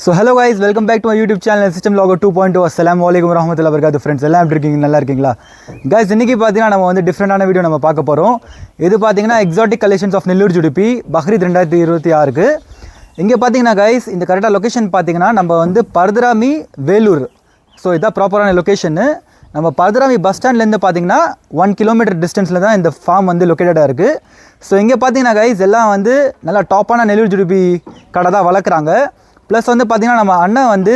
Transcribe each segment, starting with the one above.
So hello guys, welcome back to my YouTube channel System Logger 2.0. Assalamualaikum warahmatullahi wabarakatuh friends. எல்லாம் எப்படி இருக்கீங்க? நல்லா இருக்கீங்களா? Guys, இன்னைக்கு பாத்தீங்கன்னா நம்ம வந்து டிஃபரண்டான வீடியோ நம்ம பார்க்க போறோம். இது பாத்தீங்கன்னா exotic collections of Nellore ஜுடிபி Bakrid 2026க்கு. இங்க பாத்தீங்கன்னா guys, இந்த கரெக்ட்டா லொகேஷன் பாத்தீங்கன்னா நம்ம வந்து பர்தராமி வேலூர். ஸோ இதான் ப்ராப்பரான லொகேஷன். நம்ம பர்தராமி பஸ் ஸ்டாண்ட்லேருந்து பார்த்தீங்கன்னா 1 கிலோமீட்டர் டிஸ்டன்ஸில் தான் இந்த ஃபார்ம் வந்து லொக்கேட்டடாக இருக்குது. ஸோ இங்கே பார்த்தீங்கன்னா கைஸ் எல்லாம் வந்து நல்லா டாப்பான நெல்லூர் ஜுடிபி கடை தான் வளர்க்குறாங்க. ப்ளஸ் வந்து பார்த்திங்கன்னா நம்ம அண்ணன் வந்து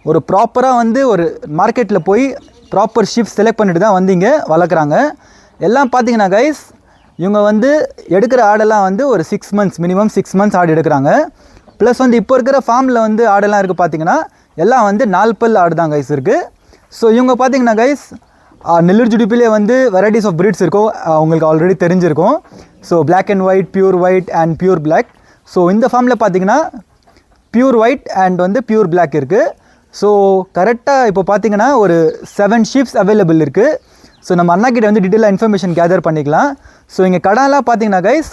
ஒரு ப்ராப்பராக வந்து ஒரு மார்க்கெட்டில் போய் ப்ராப்பர் ஷிஃப்ட் செலக்ட் பண்ணிட்டு தான் வந்து இங்கே வளர்க்குறாங்க. எல்லாம் பார்த்தீங்கன்னா கைஸ் இவங்க வந்து எடுக்கிற ஆடெல்லாம் வந்து ஒரு 6 மந்த்ஸ் மினிமம் 6 மந்த்ஸ் ஆடு எடுக்கிறாங்க. ப்ளஸ் வந்து இப்போ இருக்கிற ஃபார்மில் வந்து ஆடெல்லாம் இருக்குது பார்த்தீங்கன்னா எல்லாம் வந்து 4 பல் ஆடு தான் கைஸ் இருக்குது. ஸோ இவங்க பார்த்தீங்கன்னா கைஸ் நெல்லூர் ஜுடிப்பிலே வந்து வெரைட்டிஸ் ஆஃப் ப்ரீட்ஸ் இருக்கும், உங்களுக்கு ஆல்ரெடி தெரிஞ்சிருக்கும். So black and white, pure white and pure black. So இந்த ஃபார்மில் பார்த்தீங்கன்னா பியூர் ஒயிட் அண்ட் வந்து பியூர் பிளாக் இருக்குது. ஸோ கரெக்டாக இப்போ பார்த்தீங்கன்னா ஒரு 7 ஷீப்ஸ் அவைலபிள் இருக்குது. ஸோ நம்ம அண்ணாக்கிட்ட வந்து டீட்டெயிலாக இன்ஃபர்மேஷன் கேதர் பண்ணிக்கலாம். ஸோ இங்கே கடாலாம் பார்த்தீங்கன்னா கைஸ்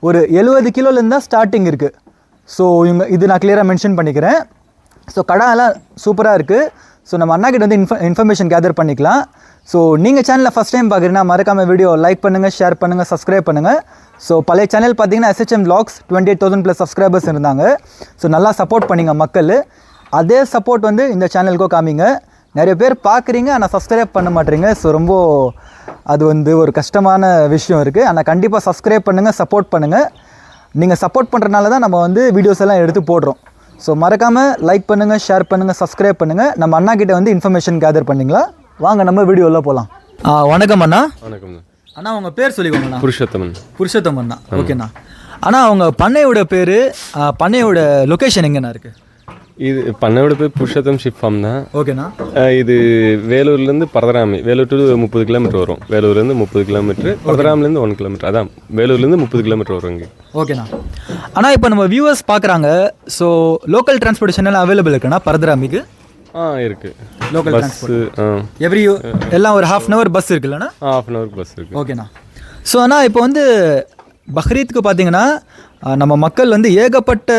ஒரு 70 கிலோலேருந்து தான் ஸ்டார்டிங் இருக்குது. ஸோ இவங்க இது நான் கிளியராக மென்ஷன் பண்ணிக்கிறேன். ஸோ கடாலாம் சூப்பராக இருக்குது. ஸோ நம்ம அண்ணாக்கிட்ட வந்து இன்ஃபர்மேஷன் கேதர் பண்ணிக்கலாம். ஸோ நீங்கள் சேனலில் ஃபஸ்ட் டைம் பார்க்குறீங்கன்னா மறக்காமல் வீடியோ லைக் பண்ணுங்கள், ஷேர் பண்ணுங்கள், சப்ஸ்கிரைப் பண்ணுங்கள். ஸோ பழைய சேனல் பார்த்தீங்கன்னா SHM Vlogs 28,000+ சப்ஸ்கிரைபர்ஸ் இருந்தாங்க. ஸோ நல்லா சப்போர்ட் பண்ணிங்க மக்கள். அதே சப்போர்ட் வந்து இந்த சேனலுக்கும் காமிங்க. நிறைய பேர் பார்க்குறீங்க ஆனால் சப்ஸ்கிரைப் பண்ண மாட்டேறீங்க. ஸோ ரொம்ப அது வந்து ஒரு கஷ்டமான விஷயம் இருக்குது. ஆனால் கண்டிப்பாக சப்ஸ்கிரைப் பண்ணுங்கள், சப்போர்ட் பண்ணுங்கள். நீங்கள் சப்போர்ட் பண்ணுறதுனால தான் நம்ம வந்து வீடியோஸ் எல்லாம் எடுத்து போடுறோம். ஸோ மறக்காமல் லைக் பண்ணுங்கள், ஷேர் பண்ணுங்கள், சப்ஸ்கிரைப் பண்ணுங்கள். நம்ம அண்ணாக்கிட்ட வந்து இன்ஃபர்மேஷன் கேதர் பண்ணிங்களா? வாங்க நம்ம வீடியோவில் போகலாம். வணக்கம் அண்ணா. வணக்கம் அண்ணா. உங்கள் பேர் சொல்லிக்கோங்கண்ணா. புருஷோத்தமன் அண்ணா. ஓகேண்ணா. அண்ணா அவங்க பண்ணையோட பேர், பண்ணையோட லொக்கேஷன் எங்கண்ணா இருக்குது? இது பண்ணையோட பேர் புருஷோத்தம் ஷிப் ஃபார்ம் தான். ஓகேண்ணா. இது வேலூர்லேருந்து பரதராமி, வேலூர் டு 30 கிலோமீட்டர் வரும். வேலூர்லேருந்து 30 கிலோமீட்டர், பரதராமிலேருந்து 1 கிலோமீட்டர். அதான் வேலூர்லேருந்து 30 கிலோமீட்டர் வரும் இங்கே. ஓகேண்ணா. ஆனால் இப்போ நம்ம வியூவர்ஸ் பார்க்குறாங்க. ஸோ லோக்கல் டிரான்ஸ்போர்ட்டேஷன் எல்லாம் அவைலபிள் இருக்குண்ணா பரதராமிக்கு? இருக்குது. லோக்கல் டிரான்ஸ்போர்ட் எல்லாம் ஒரு ½ அன் ஹவர் பஸ் இருக்குல்லண்ணா? ½ அன் ஹவர் பஸ் இருக்குது. ஓகேண்ணா. ஸோ அண்ணா இப்போ வந்து பக்ரீத்துக்கு பார்த்தீங்கன்னா நம்ம மக்கள் வந்து ஏகப்பட்ட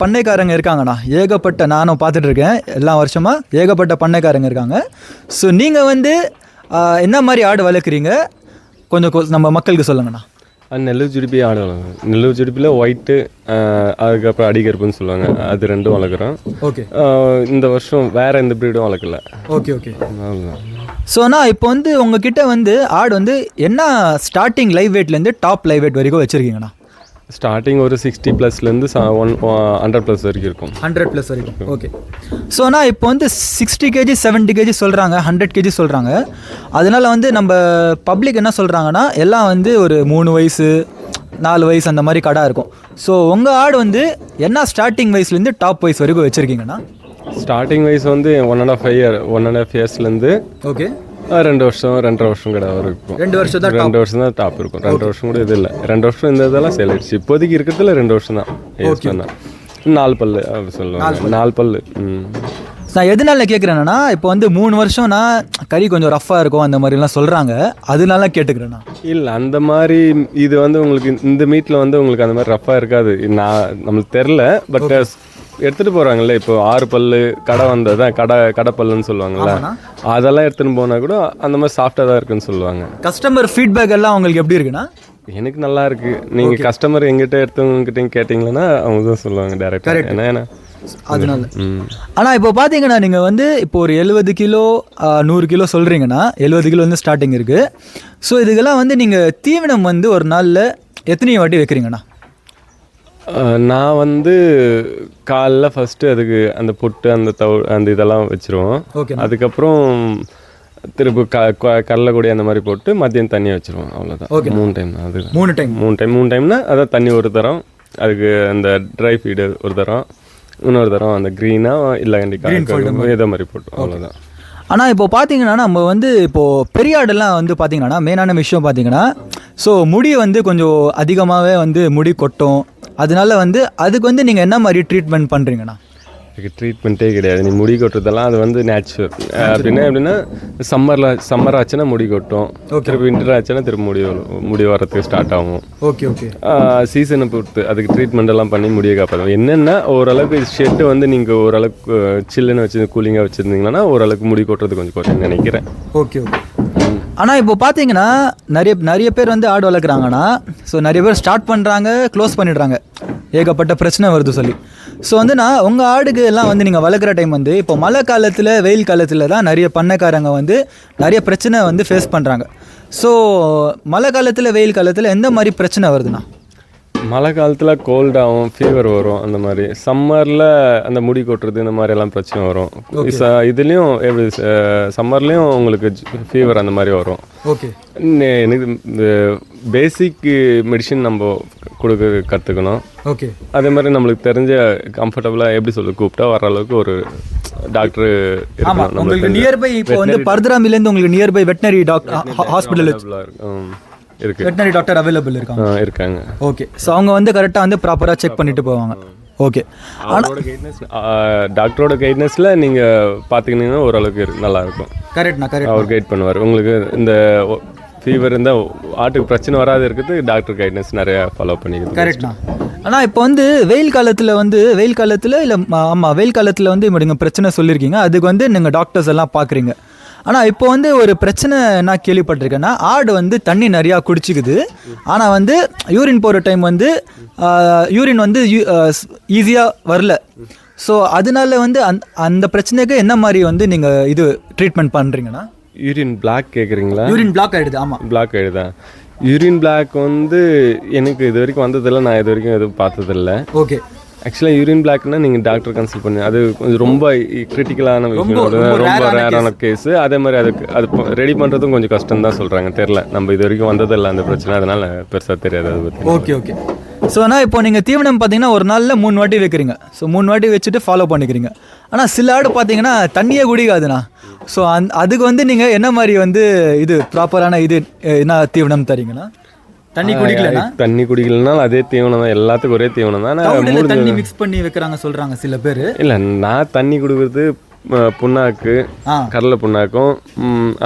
பண்ணைக்காரங்க இருக்காங்கண்ணா. ஏகப்பட்ட நானும் பார்த்துட்டு இருக்கேன் எல்லா வருஷமாக ஏகப்பட்ட பண்ணைக்காரங்க இருக்காங்க. ஸோ நீங்கள் வந்து என்ன மாதிரி ஆடு வளர்க்குறீங்க கொஞ்சம் நம்ம மக்களுக்கு சொல்லுங்கண்ணா. நெல்லூர் ஜுடிப்பி ஆடு வளர்க்குறோம். நெல்லூர் ஜுடிப்பியில் ஒயிட்டு, அதுக்கப்புறம் அடிகருப்புன்னு சொல்லுவாங்க, அது 2 வளர்க்குறோம். ஓகே. இந்த வருஷம் வேறு எந்த ப்ரீடும் வளர்க்கல. Okay okay. ஸோ அண்ணா இப்போ வந்து உங்ககிட்ட வந்து ஆடு வந்து என்ன ஸ்டார்டிங் லைவ் வெயிட்லேருந்து டாப் லைவ் வெயிட் வரைக்கும் வச்சுருக்கீங்கண்ணா? ஸ்டார்டிங் ஒரு 60+லேருந்து 100+ வரைக்கும் இருக்கும். 100+ வரைக்கும். ஓகே. ஸோ ஆனால் இப்போ வந்து 60 kg 70 kg சொல்கிறாங்க, 100 kg சொல்கிறாங்க. அதனால வந்து நம்ம பப்ளிக் என்ன சொல்கிறாங்கன்னா எல்லாம் வந்து ஒரு 3 வயசு 4 வயசு அந்த மாதிரி கடை இருக்கும். ஸோ உங்கள் ஆடு வந்து என்ன ஸ்டார்டிங் வயசுலேருந்து டாப் வயசு வரைக்கும் வச்சுருக்கீங்கண்ணா? ஸ்டார்டிங் வயசு வந்து 1.5 இயர்ஸ்லேருந்து ஓகே 2 வருஷம் 2.5 வருஷம் கடை இருக்கும். 2 வருஷம் தான் டாப் இருக்கும். 2 வருஷம் கூட இது இல்லை. 2 வருஷம் இந்த இதெல்லாம் சேல் ஆயிடுச்சு. இப்போதைக்கு இருக்கிறதுல 2 வருஷம் தான். 4 பல்லு அப்படி சொல்லுவாங்க. 4 பல்லு. நான் எதனால கேட்குறேன்னா இப்போ வந்து 3 வருஷம்னா கறி கொஞ்சம் ரஃப்பாக இருக்கும் அந்த மாதிரிலாம் சொல்கிறாங்க, அதனால கேட்டுக்கிறேண்ணா. இல்லை அந்த மாதிரி இது வந்து உங்களுக்கு இந்த மீட்டில் வந்து உங்களுக்கு அந்த மாதிரி ரஃப்பாக இருக்காது. நம்மளுக்கு தெரில. பட் எடுத்துகிட்டு போகிறாங்கல்ல, இப்போ 6 பல்லு கடை வந்தது தான் கடை பல்லுன்னு சொல்லுவாங்கள்ல, அதெல்லாம் எடுத்துகிட்டு போனால் கூட அந்த மாதிரி சாஃப்டாக தான் இருக்குன்னு சொல்லுவாங்க. கஸ்டமர் ஃபீட்பேக் எல்லாம் உங்களுக்கு எப்படி இருக்குண்ணா? எனக்கு நல்லா இருக்குது. நீங்கள் கஸ்டமர் எங்கிட்ட எடுத்தவங்ககிட்டையும் கேட்டிங்கன்னா அவங்க தான் சொல்லுவாங்க டேரெக்டாக. ஏன்னா அதனால. ஆனால் இப்போ பார்த்தீங்கன்னா நீங்கள் வந்து இப்போ ஒரு 70 கிலோ 100 கிலோ சொல்கிறீங்கன்னா 70 கிலோ வந்து ஸ்டார்டிங் இருக்குது. ஸோ இதுக்கெல்லாம் வந்து நீங்கள் தீவனம் வந்து ஒரு நாளில் எத்தனை வாட்டி வைக்கிறீங்கண்ணா? நான் வந்து காலைல ஃபஸ்ட்டு அதுக்கு அந்த புட்டு அந்த இதெல்லாம் வச்சுருவோம். அதுக்கப்புறம் திருப்பி கடலைக்கூடி அந்த மாதிரி போட்டு மதியம் தண்ணி வச்சுருவோம். அவ்வளோதான். 3 டைம். அது 3 டைம்னா அதான் தண்ணி ஒரு தரம், அதுக்கு அந்த ட்ரை ஃபீடு ஒரு தரம், இன்னொரு தரம் அந்த க்ரீனாக இல்லை கண்டிப்பாக இதே மாதிரி போட்டோம். அவ்வளோதான். ஆனால் இப்போ பார்த்தீங்கன்னா நம்ம வந்து இப்போது பெரிய ஆடெல்லாம் வந்து பார்த்தீங்கன்னா மெயினான விஷயம் பார்த்தீங்கன்னா ஸோ முடி வந்து கொஞ்சம் அதிகமாகவே வந்து முடி கொட்டும். அதனால வந்து அதுக்கு வந்து நீங்கள் என்ன மாதிரி ட்ரீட்மெண்ட் பண்ணுறீங்கண்ணா? அதுக்கு ட்ரீட்மெண்ட்டே கிடையாது. நீ முடி கொட்டுறதெல்லாம் அது வந்து நேச்சுரல். எப்படின்னா சம்மர் ஆச்சுன்னா முடி கொட்டும், திருப்பி வின்டர் ஆச்சுன்னா திருப்பி முடி வரத்துக்கு ஸ்டார்ட் ஆகும். Okay okay. சீசனை பொறுத்து அதுக்கு ட்ரீட்மெண்ட் எல்லாம் பண்ணி முடிய காப்பாற்றும். என்னென்னா ஓரளவுக்கு ஷெட்டு வந்து நீங்கள் ஓரளவுக்கு சில்லுன்னு வச்சு கூலிங்காக வச்சுருந்தீங்கன்னா ஓரளவுக்கு முடி கொட்டுறது கொஞ்சம் குறையும் நினைக்கிறேன். Okay okay. ஆனால் இப்போ பார்த்தீங்கன்னா நிறைய பேர் வந்து ஆடு வளர்க்குறாங்கன்னா, ஸோ நிறைய பேர் ஸ்டார்ட் பண்ணுறாங்க, க்ளோஸ் பண்ணிடுறாங்க, ஏகப்பட்ட பிரச்சனை வருது சொல்லி. ஸோ வந்து உங்கள் ஆடுக்கு எல்லாம் வந்து நீங்கள் வளர்க்குற டைம் வந்து இப்போ மழை காலத்தில் வெயில் காலத்தில் தான் நிறைய பண்ணைக்காரங்க வந்து நிறைய பிரச்சனை வந்து ஃபேஸ் பண்ணுறாங்க. ஸோ மழை காலத்தில் வெயில் காலத்தில் எந்த மாதிரி பிரச்சனை வருதுண்ணா? மழை காலத்தில் கோல்டாகும், ஃபீவர் வரும். அந்த மாதிரி சம்மரில் அந்த முடி கொட்டுறது இந்த மாதிரி எல்லாம் பிரச்சனை வரும். இதுலேயும் எப்படி சம்மர்லேயும் உங்களுக்கு ஃபீவர் அந்த மாதிரி வரும். ஓகே. எனக்கு இந்த பேசிக் மெடிசின் நம்ம கொடுக்க கற்றுக்கணும். ஓகே. அதே மாதிரி நம்மளுக்கு தெரிஞ்ச கம்ஃபர்டபுளாக எப்படி சொல்லி கூப்பிட்டா வர அளவுக்கு ஒரு டாக்டர் இருக்கணும். உங்களுக்கு நியர்பை இப்போ வந்து பர்தராமிலேருந்து உங்களுக்கு நியர்பை வெட்டினரி டாக்டர் ஹாஸ்பிட்டல் இருக்கும், வெட்டினரி டாக்டர் அவைலபிள் இருக்காங்க. ஓகே. ஸோ அவங்க வந்து கரெக்டாக வந்து ப்ராப்பராக செக் பண்ணிட்டு போவாங்க. ஓகே. டாக்டரோட கைட்னஸில் நீங்கள் பார்த்துக்கிட்டீங்கன்னா ஓரளவுக்கு நல்லாயிருக்கும். கரெக்ட்ண்ணா, கரெக்ட். அவர் கைட் பண்ணுவார். உங்களுக்கு இந்த ஃபீவர் இருந்தால் ஆட்டுக்கு பிரச்சனை வராது இருக்கிறது டாக்டர் கைட்னஸ் நிறையா ஃபாலோ பண்ணிக்கிறது. கரெக்ட்ண்ணா. ஆனால் இப்போ வந்து வெயில் காலத்தில் இல்லை, ஆமாம், வெயில் காலத்தில் வந்து நீங்கள் பிரச்சனை சொல்லியிருக்கீங்க, அதுக்கு வந்து நீங்கள் டாக்டர்ஸ் எல்லாம் பார்க்குறீங்க. ஆனால் இப்போ வந்து ஒரு பிரச்சனை நான் கேள்விப்பட்டிருக்கேன்னா, ஆடு வந்து தண்ணி நிறையா குடிச்சிக்குது, ஆனால் வந்து யூரின் போகிற டைம் வந்து யூரின் வந்து ஈஸியாக வரல. ஸோ அதனால வந்து அந்த பிரச்சனைக்கு என்ன மாதிரி வந்து நீங்கள் இது ட்ரீட்மெண்ட் பண்ணுறீங்கன்னா? யூரின் பிளாக் கேட்குறீங்களா? யூரின் பிளாக் ஆகிடுது. ஆமாம், பிளாக் ஆகிடுதா? யூரின் பிளாக் வந்து எனக்கு இது வரைக்கும் வந்ததில்லை, நான் இது வரைக்கும் எதுவும் பார்த்ததில்லை. ஓகே. ஆக்சுவலாக யூரின் பிளாக்னா நீங்கள் டாக்டர் கன்சல்ட் பண்ணி, அது கொஞ்சம் ரொம்ப கிரிட்டிக்கலான விஷயம், ரொம்ப ரேரான கேஸு. அதே மாதிரி அது ரெடி பண்ணுறதும் கொஞ்சம் கஷ்டம் தான் சொல்கிறாங்க. தெரில, நம்ம இது வரைக்கும் வந்ததில்லை அந்த பிரச்சனை, அதனால் பெருசாக தெரியாது அதை பற்றி. Okay okay. ஸோ ஆனால் இப்போ நீங்கள் தீவனம் பார்த்தீங்கன்னா ஒரு நாளில் 3 வாட்டி வைக்கிறீங்க. ஸோ 3 வாட்டி வச்சுட்டு ஃபாலோ பண்ணிக்கிறீங்க. ஆனால் சில ஆடு பார்த்தீங்கன்னா தண்ணியே குடிக்காதுண்ணா. ஸோ அதுக்கு வந்து நீங்கள் என்ன மாதிரி வந்து இது ப்ராப்பரான இது என்ன தீவனம் தரீங்கன்னா? தண்ணி குடிக்கலன்னா அதே தீவனம் தான், எல்லாத்துக்கும் ஒரே தீவனம் தான். தண்ணி மிக்ஸ் பண்ணி வைக்கிறாங்க சொல்கிறாங்க சில பேர். இல்லை, நான் தண்ணி கொடுக்குறது புண்ணாக்கு, கடலை புண்ணாக்கும்,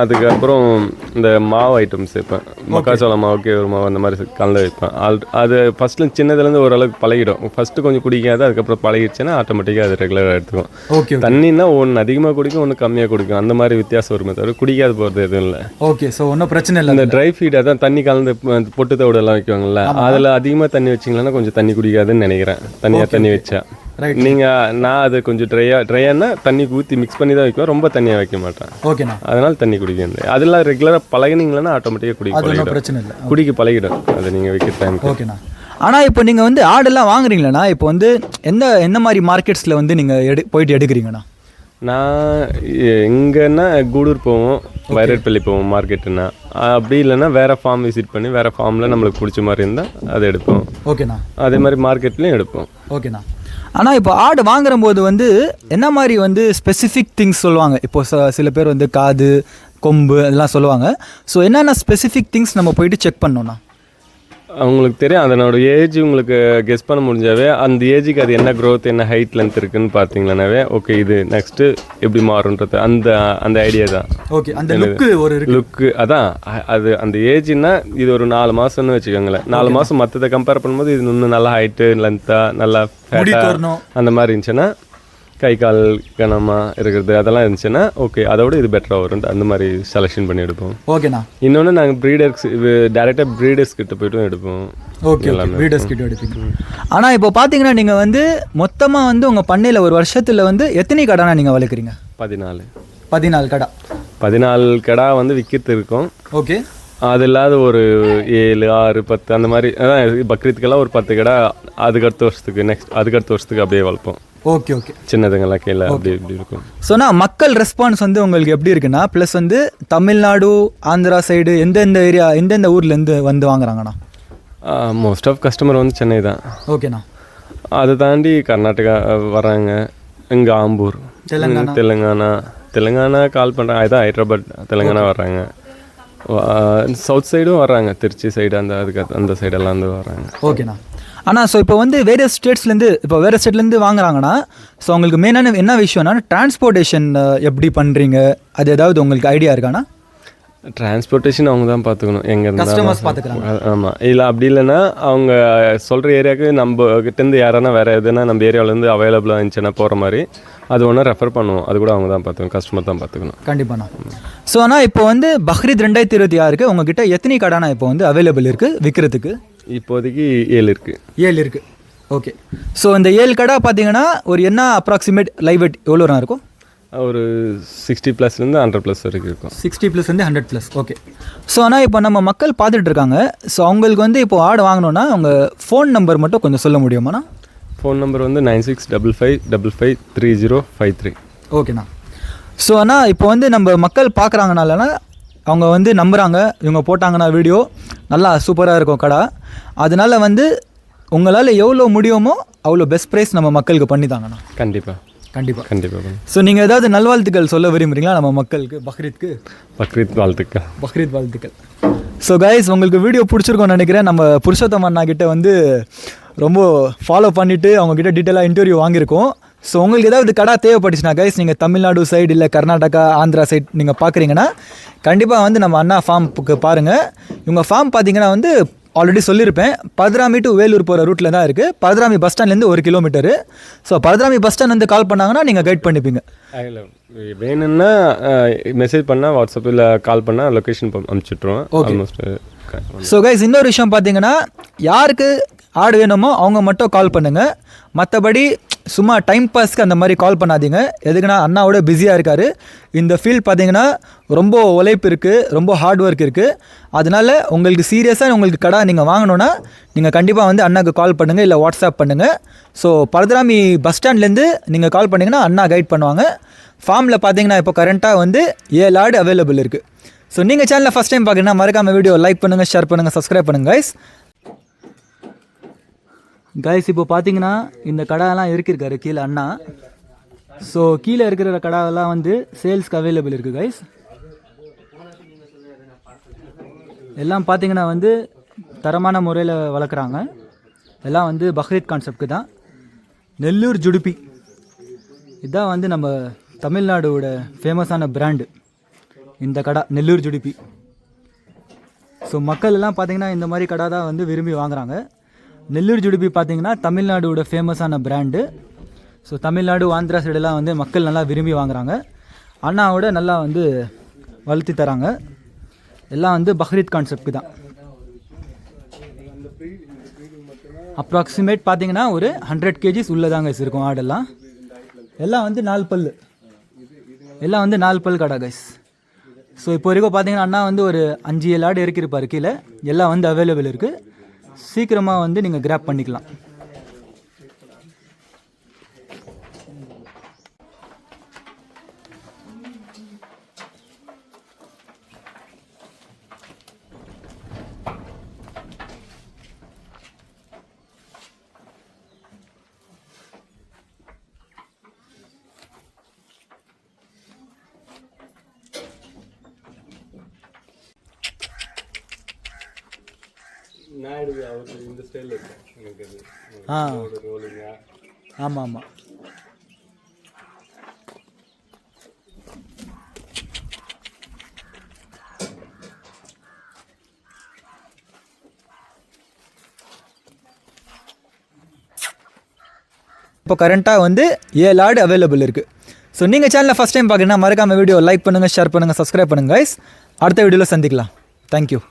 அதுக்கப்புறம் இந்த மாவு ஐட்டம்ஸ் வைப்பேன். மக்காச்சோள மாவு, கேவரு மாவு, அந்த மாதிரி கலந்து வைப்பேன். அது ஃபஸ்ட்டு சின்னதுலேருந்து ஓரளவுக்கு பழகிடும். ஃபஸ்ட்டு கொஞ்சம் குடிக்காது, அதுக்கப்புறம் பழகிடுச்சுன்னா ஆட்டோமேட்டிக்காக அது ரெகுலராக எடுத்துக்கும். தண்ணின்னா ஒன்று அதிகமாக குடிக்கும், ஒன்று கம்மியாக குடிக்கும், அந்த மாதிரி வித்தியாசம் வருமே தவிர குடிக்காது போகிறது எதுவும் இல்லை. ஓகே. ஸோ ஒன்றும் பிரச்சனை இல்லை. இந்த ட்ரை ஃபீட் அதான் தண்ணி கலந்து பொட்டு தவிடெல்லாம் வைக்குவாங்கல்ல, அதில் அதிகமாக தண்ணி வச்சிங்களன்னா கொஞ்சம் தண்ணி குடிக்காதுன்னு நினைக்கிறேன். தண்ணி வச்சா நான் அது கொஞ்சம் ட்ரையானா தண்ணி ஊற்றி மிக்ஸ் பண்ணி தான் வைக்குவேன், ரொம்ப தண்ணியாக வைக்க மாட்டேன். ஓகேண்ணா. அதனால தண்ணி குடிக்கிறது அதெல்லாம் ரெகுலராக பழகினீங்களா ஆட்டோமேட்டிக்காக குடிக்க பழகிடும் அது நீங்கள் வைக்கிற டைம். ஓகேண்ணா. ஆனால் இப்போ நீங்கள் வந்து ஆடெல்லாம் வாங்குறீங்களா? இப்போ வந்து எந்த மாதிரி மார்க்கெட்ஸில் வந்து நீங்கள் போயிட்டு எடுக்கிறீங்கண்ணா? நான் எங்கன்னா கூடூர் போவோம், வைரட்பள்ளி போவோம் மார்க்கெட்டுன்னா. அப்படி இல்லைன்னா வேறு ஃபார்ம் விசிட் பண்ணி வேறு ஃபார்மில் நம்மளுக்கு பிடிச்ச மாதிரி இருந்தால் அதை எடுப்போம். ஓகேண்ணா. அதே மாதிரி மார்க்கெட்லேயும் எடுப்போம். ஓகேண்ணா. ஆனால் இப்போ ஆடு வாங்குற போது வந்து என்ன மாதிரி வந்து ஸ்பெசிஃபிக் திங்ஸ் சொல்லுவாங்க? இப்போ சில பேர் வந்து காது, கொம்பு அதெல்லாம் சொல்லுவாங்க. ஸோ என்னென்ன ஸ்பெசிஃபிக் திங்ஸ் நம்ம போயிட்டு செக் பண்ணோன்னா? அவங்களுக்கு தெரியும், அதனோட ஏஜ் உங்களுக்கு கெஸ் பண்ண முடிஞ்சாவே அந்த ஏஜுக்கு அது என்ன க்ரோத், என்ன ஹைட், லென்த் இருக்குன்னு பார்த்தீங்கன்னாவே ஓகே இது நெக்ஸ்ட்டு எப்படி மாறுன்றது அந்த ஐடியா தான். ஓகே. அந்த லுக்கு அதான் அது அந்த ஏஜ்னா இது ஒரு 4 மாதம்னு வச்சுக்கோங்களேன். 4 மாதம் மற்றதை கம்பேர் பண்ணும்போது இது இன்னும் நல்லா ஹைட்டு, லென்த்தாக, நல்லா ஃபேட்டாக அந்த மாதிரி இருந்துச்சுன்னா, கை கால் கனமாக இருக்கிறது அதெல்லாம் இருந்துச்சுன்னா ஓகே அதோட இது பெட்டராக வரும். அந்த மாதிரி செலெக்ஷன் பண்ணி எடுப்போம். ஓகேண்ணா. இன்னொன்று நாங்கள் டேரெக்டாக ப்ரீடர்ஸ் கிட்ட போய்ட்டும் எடுப்போம். ஓகே, ப்ரீடர்ஸ் கிட்ட எடுப்பீங்க. ஆனால் இப்போ பார்த்தீங்கன்னா நீங்கள் வந்து மொத்தமாக வந்து உங்கள் பண்ணையில் ஒரு வருஷத்தில் வந்து எத்தனை கடானா நீங்கள் வளர்க்குறீங்க? 14 கடா. 14 கடா வந்து விற்கிறது இருக்கும். ஓகே. அது இல்லாத ஒரு 7, 6, 10 அந்த மாதிரி அதான் பக்ரீத்துக்கெல்லாம் ஒரு 10 கடை, அதுக்கடுத்த வருஷத்துக்கு அப்படியே வளர்ப்போம். Okay okay. சின்னதுங்கெல்லாம் கீழே அப்படி இப்படி இருக்கும். ஸோ மக்கள் ரெஸ்பான்ஸ் வந்து உங்களுக்கு எப்படி இருக்குன்னா, ப்ளஸ் வந்து தமிழ்நாடு, ஆந்திரா சைடு எந்தெந்த ஊர்லேருந்து வந்து வாங்குறாங்கண்ணா? மோஸ்ட் ஆஃப் கஸ்டமர் வந்து சென்னை தான். ஓகேண்ணா. அதை தாண்டி கர்நாடகா வராங்க, இங்கே ஆம்பூர், தெலுங்கானா கால் பண்ணுறாங்க, அதுதான் ஹைதராபாத், தெலுங்கானா வர்றாங்க. சவுத் சைடும் வர்றாங்க, திருச்சி சைடு அந்த சைடெல்லாம் வந்து வர்றாங்க. ஓகேண்ணா. ஆனால் ஸோ இப்போ வந்து வேரியஸ் ஸ்டேட்ஸ்லேருந்து இப்போ வேறு ஸ்டேட்லேருந்து வாங்குறாங்கன்னா ஸோ உங்களுக்கு மெயினான என்ன விஷயம்னா டிரான்ஸ்போர்ட்டேஷன் எப்படி பண்ணுறீங்க, அது ஏதாவது உங்களுக்கு ஐடியா இருக்காண்ணா? டிரான்ஸ்போர்ட்டேஷன் அவங்க தான் பார்த்துக்கணும், எங்கே கஸ்டமர்ஸ் இருந்தாலும். பார்த்துக்கிறாங்க. ஆமாம், இல்லை அப்படி இல்லைன்னா அவங்க சொல்கிற ஏரியாவுக்கு நம்ம கிட்டேருந்து யாரானா வேறு எதுனா நம்ம ஏரியாவிலேருந்து அவைலபிளாக இருந்துச்சுன்னா போகிற மாதிரி அது ஒன்று ரெஃபர் பண்ணுவோம். அது கூட அவங்க தான் பார்த்துக்கணும், கஸ்டமர் தான் பார்த்துக்கணும். கண்டிப்பாண்ணா. ஸோ ஆனால் இப்போ வந்து பக்ரீத் 2026 உங்ககிட்ட எத்தனை கடானா இப்போ வந்து அவைலபிள் இருக்குது விற்கிறதுக்கு? இப்போதைக்கு 7 இருக்குது. 7 இருக்குது. ஓகே. ஸோ இந்த 7 கடை பார்த்தீங்கன்னா ஒரு என்ன அப்ராக்சிமேட் லைவ் வெயிட் எவ்வளோ இருக்கும்? ஒரு 60+லேருந்து 100+ வரைக்கும் இருக்கும். 60+லேருந்து 100+. ஓகே. ஸோ ஆனால் இப்போ நம்ம மக்கள் பார்த்துட்டு இருக்காங்க. ஸோ அவங்களுக்கு வந்து இப்போ ஆடு வாங்கணுன்னா அவங்க ஃபோன் நம்பர் மட்டும் கொஞ்சம் சொல்ல முடியுமாண்ணா? ஃபோன் நம்பர் வந்து 9655553053. ஓகேண்ணா. ஸோ ஆனால் இப்போ வந்து நம்ம மக்கள் பார்க்குறாங்கனாலனா அவங்க வந்து நம்புகிறாங்க, இவங்க போட்டாங்கன்னா வீடியோ நல்லா சூப்பராக இருக்கும் கடை. அதனால வந்து உங்களால் எவ்வளோ முடியுமோ அவ்வளோ பெஸ்ட் ப்ரைஸ் நம்ம மக்களுக்கு பண்ணி தாங்கண்ணா. கண்டிப்பாக கண்டிப்பாக கண்டிப்பாக. ஸோ நீங்கள் ஏதாவது நல்வாழ்த்துக்கள் சொல்ல விரும்புகிறீங்களா நம்ம மக்களுக்கு? பக்ரீத் வாழ்த்துக்கள். பக்ரீத் வாழ்த்துக்கள். ஸோ கைஸ், உங்களுக்கு வீடியோ பிடிச்சிருக்கோன்னு நினைக்கிறேன். நம்ம புருஷோத்தம் அண்ணா கிட்ட வந்து ரொம்ப ஃபாலோ பண்ணிவிட்டு அவங்கக்கிட்ட டீட்டெயிலாக இன்டர்வியூ வாங்கியிருக்கோம். ஸோ உங்களுக்கு ஏதாவது கடை தேவைப்பட்டுச்சுன்னா கைஸ், நீங்கள் தமிழ்நாடு சைடு இல்லை கர்நாடகா ஆந்திரா சைட் நீங்கள் பார்க்குறீங்கன்னா கண்டிப்பாக வந்து நம்ம அண்ணா ஃபார்முக்கு பாருங்கள். இவங்க ஃபார்ம் பார்த்தீங்கன்னா வந்து ஆல்ரெடி சொல்லியிருப்பேன், பதராமி டு வேலூர் போகிற ரூட்டில் தான் இருக்குது. பதராமி பஸ் ஸ்டாண்ட்லேருந்து 1 kilometre. So Paradarami bus stand வந்து கால் பண்ணாங்கன்னா நீங்கள் கைட் பண்ணிப்பீங்க. வேணும்னா மெசேஜ் பண்ணால் வாட்ஸ்அப்பில் கால் பண்ணால் லொக்கேஷன் அனுப்பிச்சுட்ருவோம். ஆல்மோஸ்ட். ஸோ கைஸ், இன்னொரு விஷயம் பார்த்தீங்கன்னா யாருக்கு ஆடு வேணுமோ அவங்க மட்டும் கால் பண்ணுங்கள். மற்றபடி சும்மா டைம் பாஸ்க்கு அந்த மாதிரி கால் பண்ணாதீங்க. எதுக்குன்னா அண்ணாவோட பிஸியாக இருக்கார். இந்த ஃபீல்ட் பார்த்தீங்கன்னா ரொம்ப உழைப்பு இருக்குது, ரொம்ப ஹார்ட் ஒர்க் இருக்குது. அதனால உங்களுக்கு சீரியஸாக உங்களுக்கு கடை நீங்கள் வாங்கணுன்னா நீங்கள் கண்டிப்பாக வந்து அண்ணாக்கு கால் பண்ணுங்கள், இல்லை வாட்ஸ்அப் பண்ணுங்கள். ஸோ பரதுராமி பஸ் ஸ்டாண்ட்லேருந்து நீங்கள் கால் பண்ணிங்கன்னா அண்ணா கைட் பண்ணுவாங்க. ஃபார்மில் பார்த்தீங்கன்னா இப்போ கரண்ட்டாக வந்து 7 ஆடு அவைலபிள் இருக்குது. ஸோ நீங்கள் சேனலில் ஃபஸ்ட் டைம் பார்க்குறீங்கன்னா மறக்காமல் வீடியோ லைக் பண்ணுங்கள், ஷேர் பண்ணுங்கள், சப்ஸ்கிரைப் பண்ணுங்கள் கைஸ். இப்போ பார்த்தீங்கன்னா இந்த கடையெல்லாம் இருக்கிருக்காரு கீழே அண்ணா. ஸோ கீழே இருக்கிற கடையெல்லாம் வந்து சேல்ஸ்க்கு அவைலபிள் இருக்குது கைஸ். எல்லாம் பார்த்தீங்கன்னா வந்து தரமான முறையில் வளர்க்குறாங்க. எல்லாம் வந்து பக்ரீத் கான்செப்டுக்கு தான். நெல்லூர் ஜுடுப்பி இதுதான் வந்து நம்ம தமிழ்நாடோட ஃபேமஸான பிராண்டு இந்த கடை, நெல்லூர் ஜுடுப்பி. ஸோ மக்கள் எல்லாம் பார்த்தீங்கன்னா இந்த மாதிரி கடை தான் வந்து விரும்பி வாங்குறாங்க. நெல்லூர் ஜுடுப்பி பார்த்தீங்கன்னா தமிழ்நாடோட ஃபேமஸான பிராண்டு. ஸோ தமிழ்நாடு ஆந்திரா சைடெல்லாம் வந்து மக்கள் நல்லா விரும்பி வாங்குறாங்க. அண்ணாவோட நல்லா வந்து வளர்த்தி தராங்க. எல்லாம் வந்து பக்ரீத் கான்செப்டுக்கு தான். அப்ராக்சிமேட் பார்த்தீங்கன்னா ஒரு 100 kgs உள்ளதாங்க இருக்கும் ஆடெல்லாம். எல்லாம் வந்து 4 பல், எல்லாம் வந்து 4 பல் கடை கைஸ். ஸோ இப்போ வரைக்கும் பார்த்தீங்கன்னா அண்ணா வந்து ஒரு 5-7 ஆடு இறக்கிருப்பார் கீழே. எல்லாம் வந்து அவைலபிள் இருக்குது. சீக்கிரமாக வந்து நீங்கள் கிராப் பண்ணிக்கலாம். இந்த ஸ்டைலில் இருக்கு எனக்கு அது. ஆமாம் ஆமாம். இப்போ கரண்ட்டாக வந்து 7 ஆடு அவைலபிள் இருக்குது. ஸோ நீங்கள் சேனலில் ஃபஸ்ட் டைம் பார்க்குறீங்கன்னா மறக்காமல் வீடியோ லைக் பண்ணுங்கள், ஷேர் பண்ணுங்கள், சப்ஸ்கிரைப் பண்ணுங்கள் கைஸ். அடுத்த வீடியோவில் சந்திக்கலாம். தேங்க்யூ.